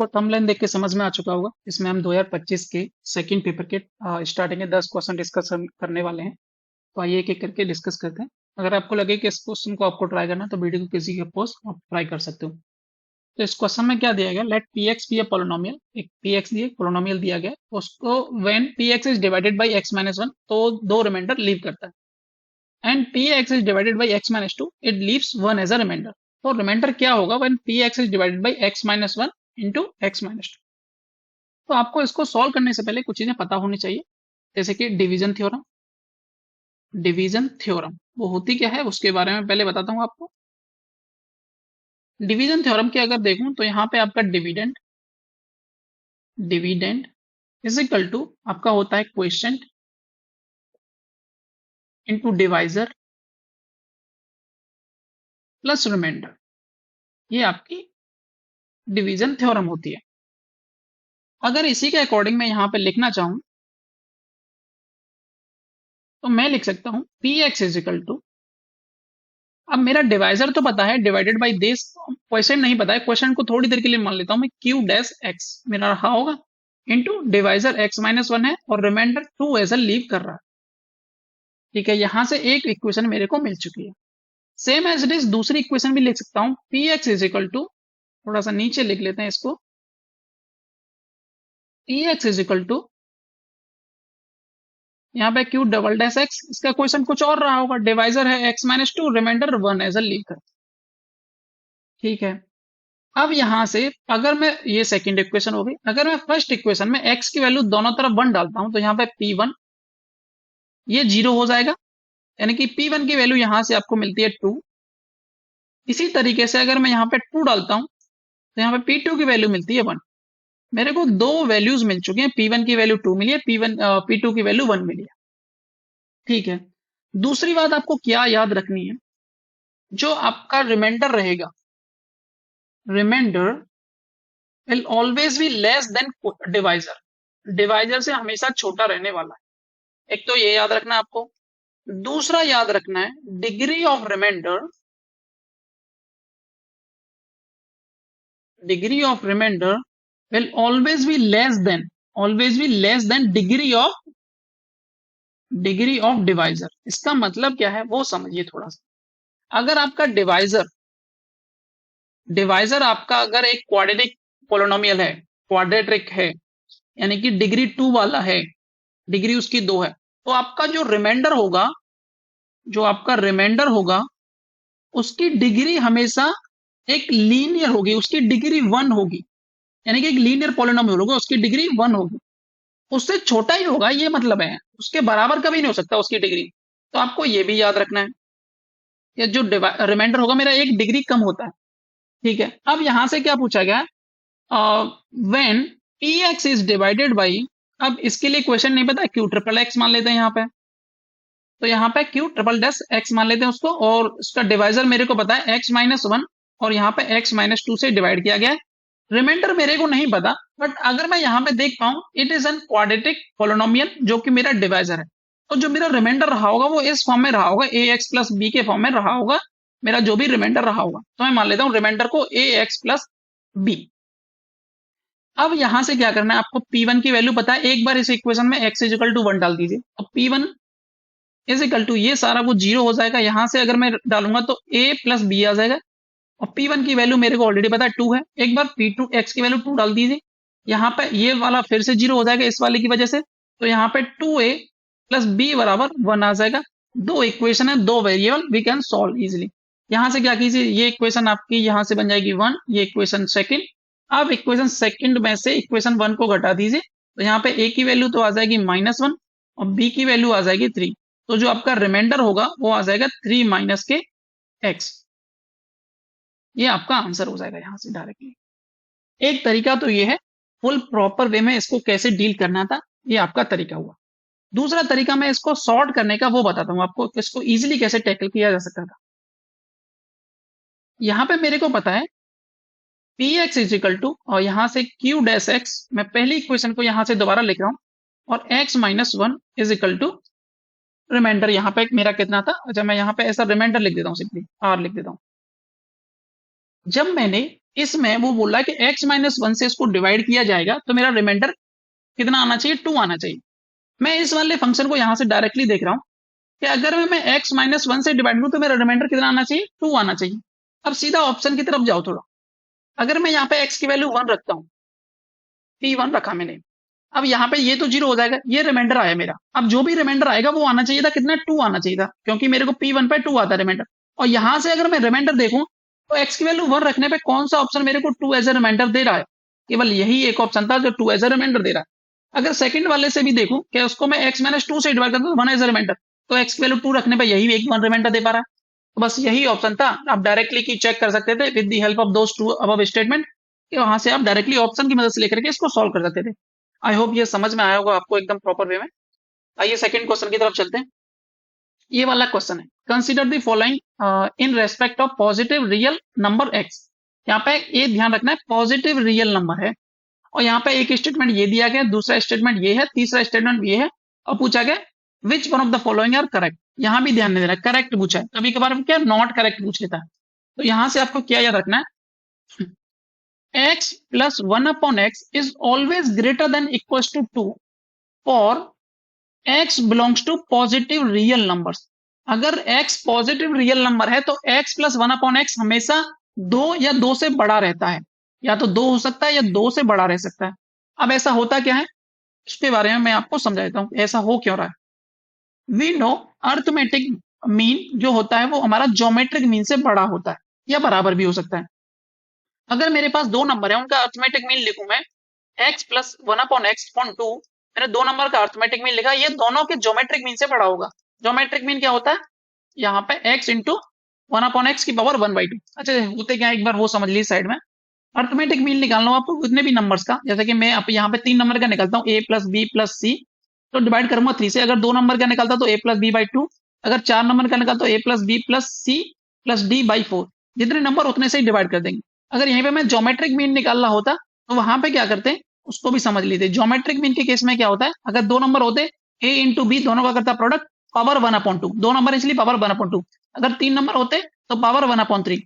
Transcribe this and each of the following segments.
आपको थंबनेल देख के समझ में आ चुका होगा। इसमें हम 2025 के सेकंड पेपर के स्टार्टिंग के 10 क्वेश्चन डिस्कस करने वाले हैं। तो आइए एक-एक करके डिस्कस करते हैं। अगर आपको लगे कि इस क्वेश्चन को आपको ट्राई करना है, तो वीडियो को किसी के पोस्ट आप ट्राई कर सकते हो। तो इस क्वेश्चन में क्या दिया गया, let p x be a polynomial. एक पी एक्स दिए, पोलिनोमियल दिया गया, उसको when p x is divided by x minus one, तो दो रिमाइंडर लीव करता है। And p x is divided by x minus two, it leaves one as a remainder. तो रिमाइंडर क्या होगा when p x is divided by x minus one into x minus two. तो आपको इसको solve करने से पहले कुछ चीजें पता होनी चाहिए, जैसे कि डिवीजन थ्योरम। डिवीजन थ्योरम वो होती क्या है उसके बारे में पहले बताता हूं आपको। डिवीजन थ्योरम के अगर देखूं तो यहाँ पे आपका dividend dividend is equal to आपका होता है quotient into divisor plus remainder. ये आपकी डिवीजन थ्योरम होती है। अगर इसी के अकॉर्डिंग मैं यहाँ पे लिखना चाहूं तो मैं लिख सकता हूं p x is equal to, अब मेरा डिवाइजर तो पता है डिवाइडेड बाई दिस, क्वेश्चन नहीं पता है, क्वेश्चन को थोड़ी देर के लिए मान लेता हूं मैं, क्यू डैश एक्स मेरा रहा होगा into divisor x minus one है और remainder two as a leave कर रहा है। ठीक है, यहां से एक इक्वेशन मेरे को मिल चुकी है। सेम एज इट इज दूसरी इक्वेशन भी लिख सकता हूं, p x is equal to, थोड़ा सा नीचे लिख लेते हैं इसको, p x is equal to यहाँ पे क्यू डबल डैश एक्स, इसका क्वेश्चन कुछ और रहा होगा, डिवाइजर है x minus two, remainder one as a leave कर। ठीक है, अब यहां से अगर मैं, ये सेकंड इक्वेशन हो गई, अगर मैं फर्स्ट इक्वेशन में x की वैल्यू दोनों तरफ 1 डालता हूं तो यहाँ पे p1 ये 0 हो जाएगा, यानी कि p1 की वैल्यू यहां से आपको मिलती है 2। इसी तरीके से अगर मैं यहाँ पे 2 डालता हूं तो यहाँ पे p2 की वैल्यू मिलती है 1। मेरे को दो वैल्यूज मिल चुकी हैं, p1 की वैल्यू 2 मिली है, p2 की वैल्यू 1 मिली है। ठीक है, दूसरी बात आपको क्या याद रखनी है, जो आपका रिमाइंडर रहेगा, remainder will always be less than divisor. Divisor से हमेशा छोटा रहने वाला है, एक तो ये याद रखना है आपको। दूसरा याद रखना है, degree of remainder, degree of remainder will always be less than degree of divisor. इसका मतलब क्या है वो समझिए थोड़ा सा। अगर आपका डिवाइजर डिवाइजर आपका अगर एक क्वाड्रेटिक पोलिनोमियल है, क्वाड्रेटिक है, यानी कि डिग्री 2 वाला है, डिग्री उसकी 2 है, तो आपका जो रिमाइंडर होगा, जो आपका रिमाइंडर होगा उसकी डिग्री हमेशा एक लीनियर होगी, उसकी डिग्री 1 होगी, यानी कि एक लीनियर पोलिनोमियल होगा, उसकी डिग्री 1 होगी, उससे छोटा ही होगा, ये मतलब है, उसके बराबर कभी नहीं हो सकता उसकी डिग्री। तो आपको ये भी याद रखना है कि जो रिमाइंडर होगा मेरा एक डिग्री कम होता है। ठीक है, अब यहां से क्या पूछा गया, when p x is divided by, अब इसके लिए क्वेश्चन नहीं पता, क्यू ट्रिपल एक्स मान लेते हैं यहाँ पे, तो यहाँ पे क्यू ट्रिपल डैश एक्स मान लेते हैं उसको, और उसका डिवाइजर मेरे को पता है एक्स माइनस वन, और यहाँ पे एक्स माइनस टू से डिवाइड किया गया है। रिमाइंडर मेरे को नहीं पता, बट अगर मैं यहाँ पे देख पाऊं, it is an quadratic polynomial जो कि मेरा डिवाइजर है, तो जो मेरा रिमाइंडर रहा होगा वो इस फॉर्म में रहा होगा, ए एक्स प्लस बी के फॉर्म में रहा होगा, मेरा जो भी रिमाइंडर रहा होगा। तो मैं मान लेता हूँ रिमाइंडर को ए एक्स प्लस बी। अब यहां से क्या करना है, आपको P1 की वैल्यू पता है, एक बार इस इक्वेशन में x इज इक्वल टू 1 डाल दीजिए, अब P1 इज इक्वल टू, ये सारा कुछ 0 हो जाएगा, यहां से अगर मैं डालूंगा तो a प्लस बी आ जाएगा, और P1 की वैल्यू मेरे को ऑलरेडी पता है 2 है, एक बार P2 x की वैल्यू 2 डाल दीजिए, यहाँ पे ये वाला फिर से 0 हो जाएगा इस वाले की वजह से, तो यहाँ पे 2a प्लस बी बराबर 1 आ जाएगा। दो इक्वेशन है, दो variable, we can solve easily. यहां से क्या कीजिए, ये इक्वेशन आपकी यहां से बन जाएगी 1, ये इक्वेशन सेकंड। अब इक्वेशन सेकंड में से इक्वेशन 1 को घटा दीजिए, तो यहाँ पे a की वैल्यू तो आ जाएगी -1 और b की वैल्यू आ जाएगी 3, तो जो आपका रिमाइंडर होगा वो आ जाएगा 3 माइनस के x। ये आपका आंसर हो जाएगा यहाँ से डायरेक्टली। एक तरीका तो ये है, फुल प्रॉपर वे में इसको कैसे डील करना था, ये आपका तरीका हुआ। दूसरा तरीका मैं इसको सॉर्ट करने का वो बताता हूँ आपको, इसको इजिली कैसे टैकल किया जा सकता था। यहाँ पे मेरे को पता है p x is equal to, और यहां से क्यू डैश एक्स, मैं पहली इक्वेशन को यहां से दोबारा लिख रहा हूं, और x minus one is equal to remainder, यहाँ पे मेरा कितना था, अच्छा मैं यहाँ पे ऐसा रिमाइंडर लिख देता हूँ, सिंपली आर लिख देता हूँ। जब मैंने इसमें वो बोल रहा है कि x माइनस वन से इसको डिवाइड किया जाएगा तो मेरा रिमाइंडर कितना आना चाहिए, 2 आना चाहिए। मैं इस वाले फंक्शन को यहाँ से डायरेक्टली देख रहा हूँ कि अगर मैं x माइनस वन से डिवाइड करूँ तो मेरा रिमाइंडर कितना आना चाहिए, 2 आना चाहिए। अब सीधा ऑप्शन की तरफ जाओ थोड़ा। अगर मैं यहाँ पे x की वैल्यू 1 रखता हूँ, p1 रखा मैंने, अब यहाँ पे ये तो 0 हो जाएगा, ये रिमाइंडर आया मेरा। अब जो भी रिमाइंडर आएगा वो आना चाहिए था कितना, 2 आना चाहिए था, क्योंकि मेरे को p1 पे 2 आता है रिमाइंडर। और यहाँ से अगर मैं रिमाइंडर देखूं तो x की वैल्यू 1 रखने पे कौन सा ऑप्शन मेरे को 2 एज ए रिमाइंडर दे रहा है, केवल यही एक ऑप्शन था जो 2 एज ए रिमाइंडर दे रहा है। अगर सेकंड वाले से भी देखूं कि उसको मैं x माइनस 2 से डिवाइड करता हूं 1 एज ए रिमाइंडर, तो x की वैल्यू 2 रखने पे यही एक 1 रिमाइंडर दे पा रहा है। तो बस यही ऑप्शन था, आप डायरेक्टली की चेक कर सकते थे with the help of those two above statement, कि वहां से आप डायरेक्टली ऑप्शन की मदद से लेकर के इसको सॉल्व कर सकते थे। आई होप ये समझ में आया होगा आपको एकदम प्रॉपर वे में। आइए सेकंड क्वेश्चन की तरफ चलते हैं। ये वाला क्वेश्चन है, consider the following in respect of positive real number x। यहाँ पे ये ध्यान रखना है पॉजिटिव रियल नंबर है, और यहाँ पे एक स्टेटमेंट ये दिया गया, दूसरा स्टेटमेंट ये है, तीसरा स्टेटमेंट ये है, और पूछा गया which one of the following are correct. यहाँ भी ध्यान नहीं देना, करेक्ट पूछा है, कभी कभार क्या नॉट करेक्ट पूछ लेता है। तो यहाँ से आपको क्या याद रखना है, x plus 1 upon x is always greater than equal to 2 for x belongs to positive real numbers. अगर x पॉजिटिव रियल नंबर है तो x प्लस 1 अपॉन एक्स हमेशा 2 या 2 से बड़ा रहता है, या तो 2 हो सकता है या 2 से बड़ा रह सकता है। अब ऐसा होता क्या है इसके बारे में मैं आपको समझा देता हूं, ऐसा हो क्यों रहा है। वी नो अर्थमेटिक मीन जो होता है वो हमारा ज्योमेट्रिक मीन से बड़ा होता है या बराबर भी हो सकता है। अगर मेरे पास दो नंबर है, उनका अर्थमेटिक मीन लिखूं मैं x plus 1 upon x upon 2, मैंने दो नंबर का अर्थमेटिक मीन लिखा, ये दोनों के ज्योमेट्रिक मीन से बड़ा होगा। ज्योमेट्रिक मीन क्या होता है, यहाँ पे x इंटू 1 अपॉन एक्स की पावर 1/2। अच्छा होते क्या है, एक बार वो समझ लीजिए साइड में। अर्थमेटिक मीन निकालना हो आपको कितने भी नंबर्स का, जैसे कि मैं यहाँ पे 3 नंबर का निकालता हूँ, a प्लस बी प्लस सी, तो डिवाइड करूंगा 3 से। अगर 2 नंबर का निकालता तो a प्लस बी बाई 2, अगर 4 नंबर का निकालता तो a plus b plus c plus d by 4, जितने नंबर उतने से ही डिवाइड कर देंगे। अगर यहीं पे मैं ज्योमेट्रिक मीन निकालना होता तो वहां पे क्या करते हैं उसको भी समझ लीजिए। ज्योमेट्रिक मीन के केस में क्या होता है, अगर दो नंबर होते a इंटू बी, दोनों का करता प्रोडक्ट पावर 1/2, दो नंबर इसलिए पावर 1/2। अगर 3 नंबर होते तो पावर 1/3,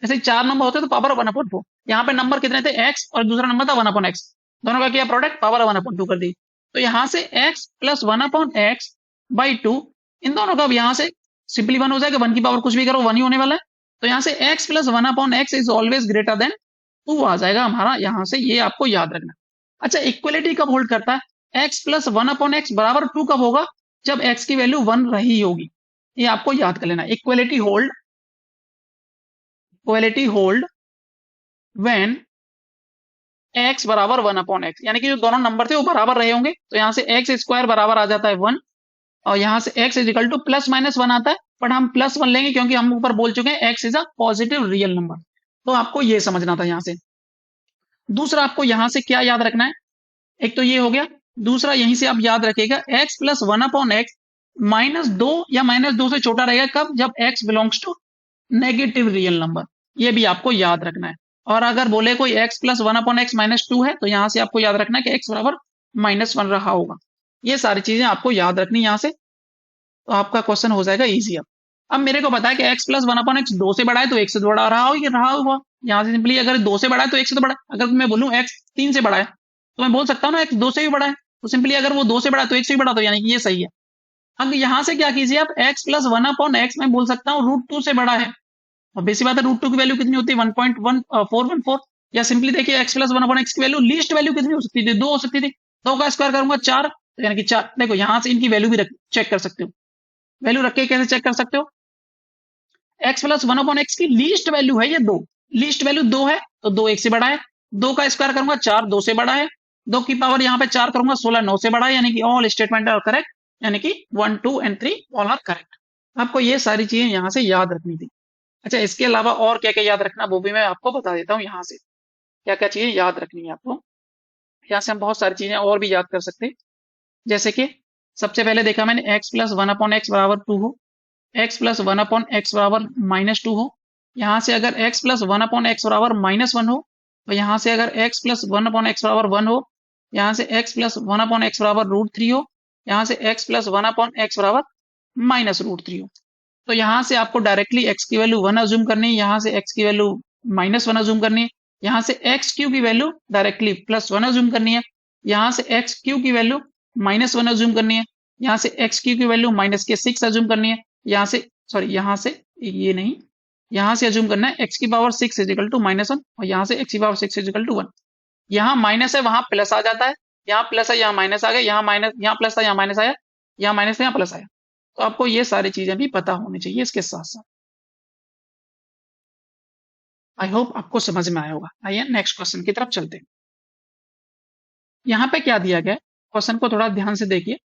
ऐसे 4 नंबर होते तो पावर 1/4। यहाँ पे नंबर कितने थे, x और दूसरा नंबर था 1/x, दोनों का किया प्रोडक्ट पावर 1/2 कर दी। तो यहाँ से x प्लस 1/x बाई 2, इन दोनों का यहाँ से सिंपली 1 हो जाएगा, 1 की पावर कुछ भी करो 1 ही होने वाला है। तो यहाँ से x plus 1/x is always greater then 2 आ जाएगा हमारा यहाँ से, ये आपको याद रखना। अच्छा इक्वलिटी कब होल्ड करता है, x प्लस 1/x बराबर 2 कब होगा, जब x की वैल्यू 1 रही होगी, ये आपको याद कर लेना। इक्वलिटी होल्ड व्हेन x बराबर 1/x, यानी कि जो दोनों नंबर थे वो बराबर रहे होंगे। तो यहाँ से x स्क्वायर बराबर आ जाता है 1, और यहाँ से x is equal two plus minus 1 आता है, बट हम प्लस 1 लेंगे क्योंकि हम ऊपर बोल चुके हैं x is a positive real number. तो आपको ये समझना था यहाँ से। दूसरा आपको यहाँ से क्या याद रखना है, एक तो ये हो गया, दूसरा यहीं से आप याद रखिएगा x प्लस 1/x -2 या -2 से छोटा रहेगा कब, जब x belongs to negative real number, ये भी आपको याद रखना है। और अगर बोले कोई x प्लस 1/x -2 है तो यहाँ से आपको याद रखना है कि x बराबर -1 रहा होगा। ये सारी चीजें आपको याद रखनी यहाँ से, तो आपका क्वेश्चन हो जाएगा ईजी। अब मेरे को पता है कि x प्लस 1/x 2 से बड़ा है तो 1 से बड़ा रहा होगा। यहाँ से सिंपली अगर 2 से बड़ा है तो 1 से तो बड़ा है। अगर मैं बोलूँ x 3 से बड़ा है तो मैं बोल सकता हूँ ना x 2 से भी बड़ा है, तो सिंपली अगर वो 2 से बड़ा है तो 1 से भी बड़ा, तो यानी कि ये सही है। अब यहाँ से क्या कीजिए आप, x प्लस 1/x मैं बोल सकता हूँ √2 से बड़ा है, और बेसिक बात है √2 की वैल्यू कितनी होती है 1.1414, या सिंपली देखिए x प्लस 1/x की वैल्यू लीस्ट वैल्यू कितनी हो सकती थी, 2 हो सकती थी। 2 का स्क्वायर करूंगा 4, तो यानी कि 4। देखो यहाँ से इनकी वैल्यू भी चेक कर सकते हो, वैल्यू रख के कैसे चेक कर सकते हो, x प्लस 1/x की लीस्ट वैल्यू है ये 2, लीस्ट वैल्यू 2 है तो 2 1 से बड़ा है। 2 का स्क्वायर करूंगा 4, 2 से बड़ा है। 2 की पावर यहाँ पे 4 करूंगा 16, 9 से बड़ा है, यानी कि ऑल स्टेटमेंट आर करेक्ट, यानी कि 1 2 एंड 3 ऑल आर करेक्ट। आपको ये सारी चीजें यहाँ से याद रखनी थी। अच्छा इसके अलावा और क्या क्या याद रखना वो भी मैं आपको बता देता हूँ, यहाँ से क्या क्या चीजें याद रखनी है आपको। यहाँ से हम बहुत सारी चीजें और भी याद कर सकते हैं, जैसे कि सबसे पहले देखा मैंने x प्लस 1/x बराबर 2 हो, x प्लस 1/x बराबर -2 हो। यहाँ से अगर x प्लस 1/x बराबर -1 हो, तो यहाँ से अगर x प्लस 1/x बराबर 1 हो, यहाँ से x प्लस 1/x बराबर √3 हो, यहाँ से x प्लस 1/x बराबर -√3 हो। तो यहाँ से आपको डायरेक्टली x की वैल्यू 1 अज्यूम करनी है, यहाँ से x की वैल्यू -1 अज्यूम करनी है, यहाँ से एक्स क्यू की वैल्यू डायरेक्टली +1 अज्यूम करनी है, यहाँ से एक्स क्यू की वैल्यू -1 अज्यूम करनी है, यहाँ से एक्स क्यू की वैल्यू -6 अज्यूम करनी है, यहाँ से सॉरी यहाँ से ये नहीं, यहाँ से अज्यूम करना है एक्स की पावर 6 इजिकल टू -1 और यहाँ से एक्स की पावर 6 इजिकल टू 1। यहाँ माइनस है वहां प्लस आ जाता है, यहाँ प्लस है यहाँ माइनस आ गया, यहाँ माइनस यहाँ प्लस था यहाँ माइनस आया, यहाँ माइनस था यहाँ प्लस आया। तो आपको ये सारी चीजें भी पता होनी चाहिए इसके साथ साथ। आई होप आपको समझ में आया होगा। आइए नेक्स्ट क्वेश्चन की तरफ चलते हैं। यहाँ पे क्या दिया गया है, क्वेश्चन को थोड़ा ध्यान से देखिए।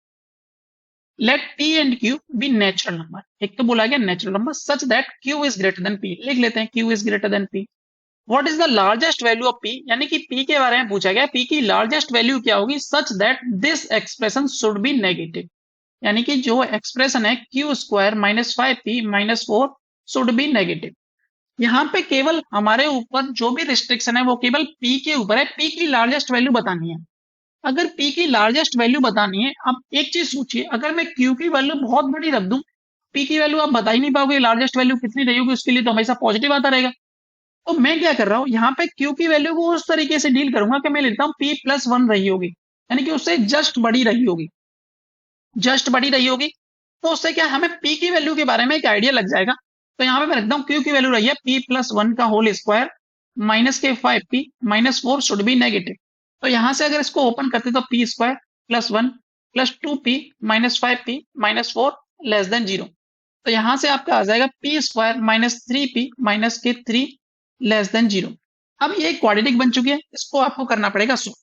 Let p and q be natural number. एक तो बोला गया natural number such that q is greater than p. लिख लेते हैं q is greater than p. What is the largest value of p, यानी कि पी के बारे में पूछा गया, पी की लार्जेस्ट वैल्यू क्या होगी such that this expression should be negative, यानी कि जो एक्सप्रेशन है Q square -5p -4 should be negative. यहाँ पे केवल हमारे ऊपर जो भी रिस्ट्रिक्शन है वो केवल पी के ऊपर है, पी की लार्जेस्ट वैल्यू बतानी है। अगर पी की लार्जेस्ट वैल्यू बतानी है, अब एक चीज सोचिए, अगर मैं क्यू की वैल्यू बहुत बड़ी रख दूं, पी की वैल्यू आप बता ही नहीं पाओगे लार्जेस्ट वैल्यू कितनी रही होगी, उसके लिए तो हमेशा पॉजिटिव आता रहेगा। तो मैं क्या कर रहा हूं, यहाँ पे क्यू की वैल्यू को उस तरीके से डील करूंगा कि मैं लेता हूँ p+1 रही होगी, यानी कि उससे जस्ट बड़ी रही होगी, जस्ट बड़ी रही होगी। तो उससे क्या हमें p की वैल्यू के बारे में एक आइडिया लग जाएगा। तो यहाँ पे मैं रखता हूँ क्यू की वैल्यू रही है p+1 का whole square -5p -4 should be negative. तो यहाँ से अगर इसको ओपन करते तो p square +1 +2p -5p -4 less than 0। तो यहाँ से आपका आ जाएगा p square -3p -3 less than 0। अब ये क्वाड्रेटिक बन चुकी है, इसको आपको करना पड़ेगा सॉल्व।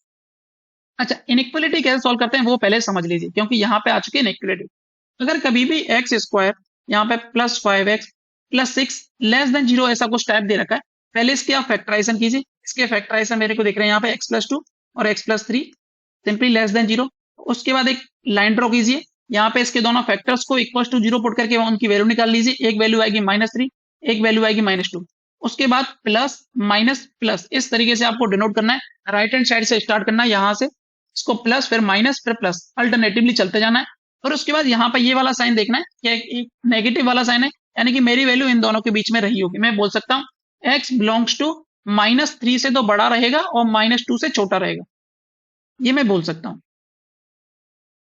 अच्छा, इनइक्वालिटी कैसे सॉल्व करते हैं वो पहले समझ लीजिए, क्योंकि यहाँ पे आ चुकी है इनइक्वालिटी। अगर कभी भी एक्स स्क्वायर यहाँ पे +5x +6 लेस देन 0 ऐसा कुछ टाइप दे रखा है, पहले इसके आप फैक्टराइजेशन कीजिए। इसके फैक्टराइजेशन मेरे को दिख रहे हैं यहाँ पे x+2 और x+3 सिंपली लेस देन 0। उसके बाद एक लाइन ड्रॉ कीजिए, यहाँ पे इसके दोनों फैक्टर्स को इक्वल टू 0 पुट करके उनकी वैल्यू निकाल लीजिए। एक वैल्यू आएगी -3, एक वैल्यू आएगी -2। उसके बाद प्लस माइनस प्लस, इस तरीके से आपको डिनोट करना है। राइट हैंड साइड से स्टार्ट करना है, यहाँ से इसको प्लस फिर माइनस फिर प्लस, अल्टरनेटिवली चलते जाना है। और उसके बाद यहाँ पर ये वाला साइन देखना है कि एक नेगेटिव वाला साइन है, यानी कि मेरी वैल्यू इन दोनों के बीच में रही होगी। मैं बोल सकता हूँ x बिलोंग्स टू -3 से तो बड़ा रहेगा और -2 से छोटा रहेगा, ये मैं बोल सकता हूँ।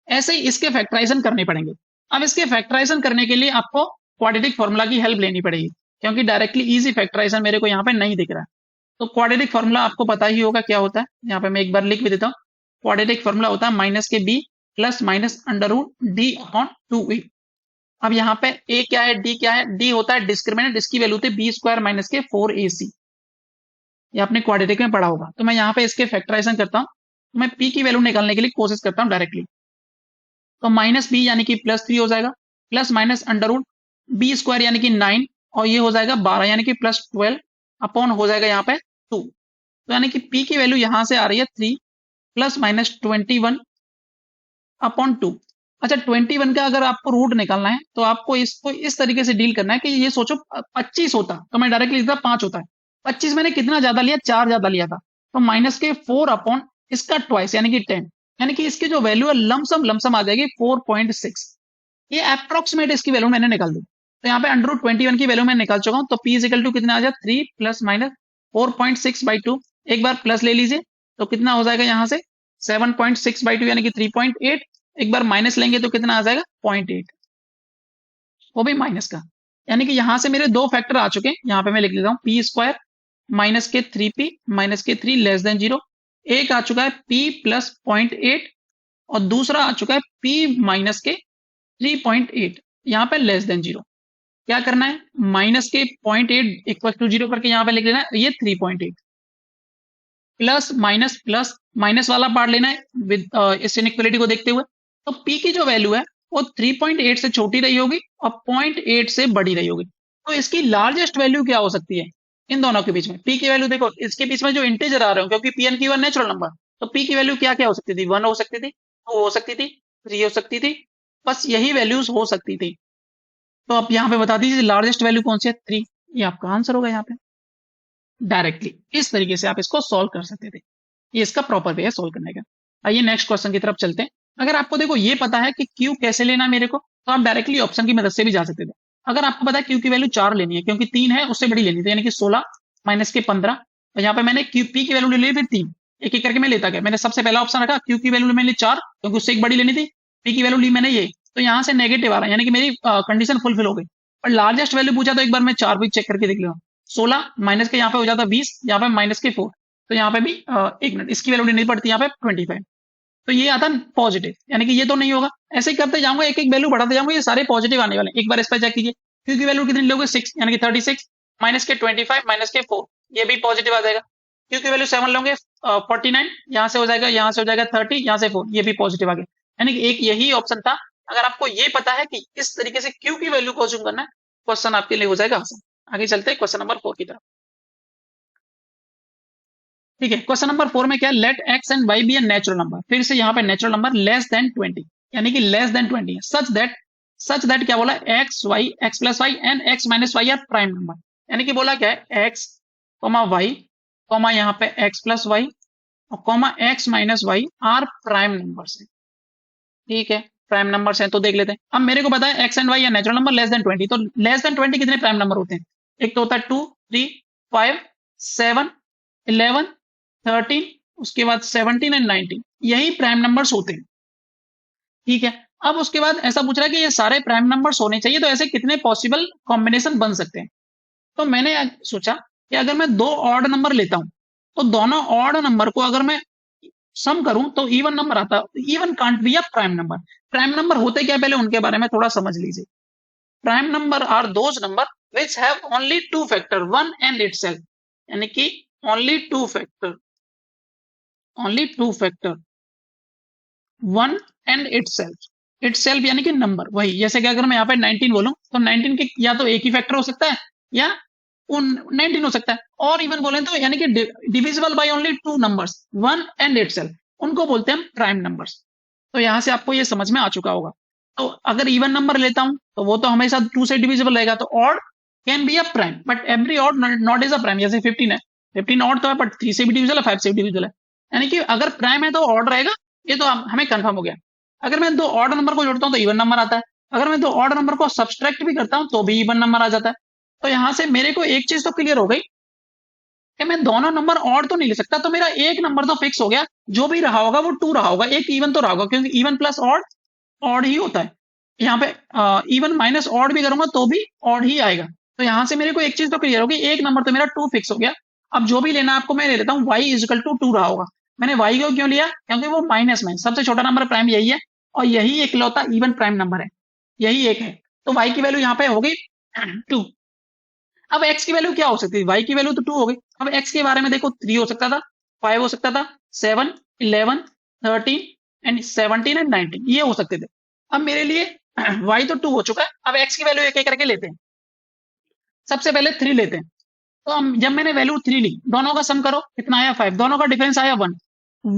ऐसे ही इसके फैक्टराइजेशन करने पड़ेंगे। अब इसके फैक्टराइजेशन करने के लिए आपको क्वाड्रेटिक फॉर्मूला की हेल्प लेनी पड़ेगी, क्योंकि डायरेक्टली इजी फैक्टराइजेशन मेरे को यहाँ पे नहीं दिख रहा है। तो क्वाड्रेटिक फॉर्मूला आपको पता ही होगा क्या होता है, यहाँ पे मैं एक बार लिख भी देता हूँ। क्वाड्रेटिक फॉर्मूला होता है -b + -√d/2a। अब यहाँ पे a क्या है, d क्या है, d होता है डिस्क्रिमिनेंट, इसकी वैल्यू थी b² - 4ac, ये आपने क्वाड्रेटिक में पढ़ा होगा। तो मैं यहाँ पे इसके फैक्टराइजेशन करता हूँ, मैं p की वैल्यू निकालने के लिए कोशिश करता हूँ डायरेक्टली। तो -b यानी कि +3 हो जाएगा, प्लस माइनस √b² यानी कि 9 और ये हो जाएगा 12 यानी कि +12 अपॉन हो जाएगा यहाँ पे 2। तो यानी कि p की वैल्यू यहाँ से आ रही है 3 ± 21 अपॉन 2। अच्छा, 21 का अगर आपको रूट निकालना है तो आपको इसको इस तरीके से डील करना है कि ये सोचो 25 होता तो मैं डायरेक्टली लिखता 5 होता है। 25 मैंने कितना ज्यादा लिया, 4 ज्यादा लिया था, तो -4 अपॉन इसका ट्वाइस यानी कि 10, यानी कि इसकी जो वैल्यू है लमसम आ जाएगी 4.6। ये अप्रोक्सीमेट इसकी वैल्यू मैंने निकाल दी। तो यहाँ पे √21 की वैल्यू मैं निकाल चुका हूँ। तो p इजिकल टू कितना आ जाए 3 ± 4.6/2। एक बार प्लस ले लीजिए तो कितना हो जाएगा यहाँ से 7.6/2 यानी कि 3.8। एक बार माइनस लेंगे तो कितना आ जाएगा 0.8, वो भी माइनस का। यानी कि यहाँ से मेरे दो फैक्टर आ चुके हैं। यहाँ पे मैं लिख लेता हूँ p² -3p -3 लेस देन 0। एक आ चुका है p + 0.8 और दूसरा आ चुका है p - 3.8, यहाँ पे लेस देन 0। क्या करना है, -0.8 = 0 करके यहाँ पे लिख लेना है ये 3.8, प्लस माइनस वाला पार्ट लेना है विद इस इनइक्वालिटी को देखते हुए। तो p की जो वैल्यू है वो 3.8 से छोटी रही होगी और 0.8 से बड़ी रही होगी। तो इसकी लार्जेस्ट वैल्यू क्या हो सकती है इन दोनों के बीच में? p की वैल्यू देखो, इसके बीच में जो इंटीजर आ रहे हो, क्योंकि p and q natural number, तो p की वैल्यू क्या क्या हो सकती थी, 1 हो सकती थी, 2 हो सकती थी, 3 हो सकती थी, बस यही वैल्यूज हो सकती थी। तो आप यहाँ पे बता दीजिए लार्जेस्ट वैल्यू कौन सी है, 3। ये आपका आंसर होगा यहाँ पे। डायरेक्टली इस तरीके से आप इसको सॉल्व कर सकते थे, ये इसका प्रॉपर वे है सॉल्व करने का। आइए नेक्स्ट क्वेश्चन की तरफ चलते हैं। अगर आपको देखो ये पता है कि क्यू कैसे लेना है मेरे को, तो आप डायरेक्टली ऑप्शन की मदद से भी जा सकते थे। अगर आपको पता है क्यू की वैल्यू 4 लेनी है, क्योंकि 3 है उससे बड़ी लेनी थी, यानी कि 16 - 15 और यहाँ पे मैंने पी की वैल्यू ले ली फिर 3, एक एक करके मैं लेता गया। मैंने सबसे पहला ऑप्शन रखा क्यू की वैल्यू मैंने 4 क्योंकि उससे एक बड़ी लेनी थी, पी की वैल्यू ली मैंने ये, तो यहाँ से नेगेटिव आ रहा है यानी कि मेरी कंडीशन फुलफिल हो गई। और लार्जेस्ट वैल्यू पूछा तो एक बार मैं 4 भी चेक करके देख लूँ। 16 माइनस के यहाँ पे हो जाता 20, यहाँ पे माइनस के 4, तो यहाँ पे भी 1 मिनट इसकी वैल्यू नहीं पड़ती, यहाँ पे 25, तो ये आता पॉजिटिव, यानी कि ये तो नहीं होगा। ऐसे ही करते जाऊंगा, एक एक वैल्यू बढ़ाते जाऊंगा, ये सारे पॉजिटिव आने वाले हैं। एक बार इस पर चेक कीजिए, क्यू की वैल्यू कितनी लोगे 6 यानी कि 36, माइनस के 25 माइनस के 4, ये भी पॉजिटिव आ जाएगा। क्यू की वैल्यू 7 लोगे 49, यहाँ से हो जाएगा, यहाँ से हो जाएगा 30, यहाँ से 4, ये भी पॉजिटिव आ गया। यानी कि एक यही ऑप्शन था। अगर आपको ये पता है कि इस तरीके से क्यू की वैल्यू को करना है, क्वेश्चन आपके लिए हो जाएगा आसान। आगे चलते हैं क्वेश्चन नंबर 4 की तरफ। ठीक है, क्वेश्चन नंबर 4 में क्या, let x and y be a natural number, फिर से यहाँ पे नेचुरल नंबर लेस देन 20, यानी कि लेस देन 20 सच दैट क्या बोला, x plus y and x minus y are prime number, यानी कि बोला क्या है, एक्स कॉमा वाई कॉमा यहाँ पे एक्स प्लस वाई और comma x minus y are prime number है। ठीक है, प्राइम नंबर्स हैं तो देख लेते हैं। अब मेरे को पता है एक्स एंड वाई या नेचुरल नंबर लेस देन 20, तो लेस देन 20 कितने प्राइम नंबर होते हैं, एक तो होता है 2 3 5 7 11 13, उसके बाद 17 एंड 19, यही प्राइम नंबर्स होते हैं। ठीक है, अब उसके बाद ऐसा पूछ रहा है कि ये सारे प्राइम नंबर्स होने चाहिए, तो ऐसे कितने पॉसिबल कॉम्बिनेशन बन सकते हैं। तो मैंने सोचा कि अगर मैं दो ऑड नंबर लेता हूं, तो दोनों ऑड नंबर को अगर मैं सम करूं तो इवन नंबर आता है। Even can't be a prime number. Prime number होते क्या, पहले उनके बारे में थोड़ा समझ लीजिए। Prime number are those number which have only two factor, one and itself, यानी कि only two factor, one and itself यानी कि नंबर वही। जैसे कि अगर मैं यहाँ पे 19 बोलूं तो 19 के या तो एक ही फैक्टर हो सकता है या उन 19 हो सकता है, और इवन बोले तो यानी कि divisible by only two numbers, one and itself, उनको बोलते हैं प्राइम नंबर्स। तो यहाँ से आपको ये समझ में आ चुका होगा। तो अगर इवन नंबर लेता हूं तो वो तो हमेशा 2 से डिविजिबल रहेगा, तो odd can be a prime but every odd not is a prime. जैसे 15 है, 15 ऑड तो है बट 3 से भी डिविजिबल है, 5 से भी डिविजिबल है, यानी कि अगर प्राइम है तो ऑड रहेगा, ये तो हमें कंफर्म हो गया। अगर मैं दो ऑड नंबर को जोड़ता हूँ तो इवन नंबर आता है, अगर मैं दो ऑड नंबर को सब्सट्रैक्ट भी करता हूँ तो भी इवन नंबर आ जाता है। तो यहाँ से मेरे को एक चीज तो क्लियर हो गई कि मैं दोनों नंबर ऑड तो नहीं ले सकता, तो मेरा एक नंबर तो फिक्स हो गया, जो भी रहा होगा वो 2 रहा होगा, एक इवन तो रहा होगा, क्योंकि इवन प्लस ऑड ऑड ही होता है। यहाँ पे इवन माइनस ऑड भी करूंगा तो भी ऑड ही आएगा। तो यहाँ से मेरे को एक चीज तो क्लियर होगी, एक नंबर तो मेरा 2 फिक्स हो गया। अब जो भी लेना आपको मैं ले लेता हूँ, y इजिकल टू 2 रहा होगा। मैंने y को क्यों लिया, क्योंकि वो माइनस में सबसे छोटा नंबर प्राइम यही है, और यही इकलौता इवन प्राइम नंबर है, यही एक है। तो y की वैल्यू यहाँ पे होगी 2। अब x की वैल्यू क्या हो सकती है, y की वैल्यू तो 2 हो गई। अब x के बारे में देखो, 3 हो सकता था, 5 हो सकता था, 7 11 13 एंड 17 एंड 19, ये हो सकते थे। अब मेरे लिए y तो 2 हो चुका है, अब x की वैल्यू एक एक करके लेते हैं। सबसे पहले 3 लेते हैं, तो जब मैंने वैल्यू 3 ली, दोनों का सम करो कितना आया 5, दोनों का डिफरेंस आया 1।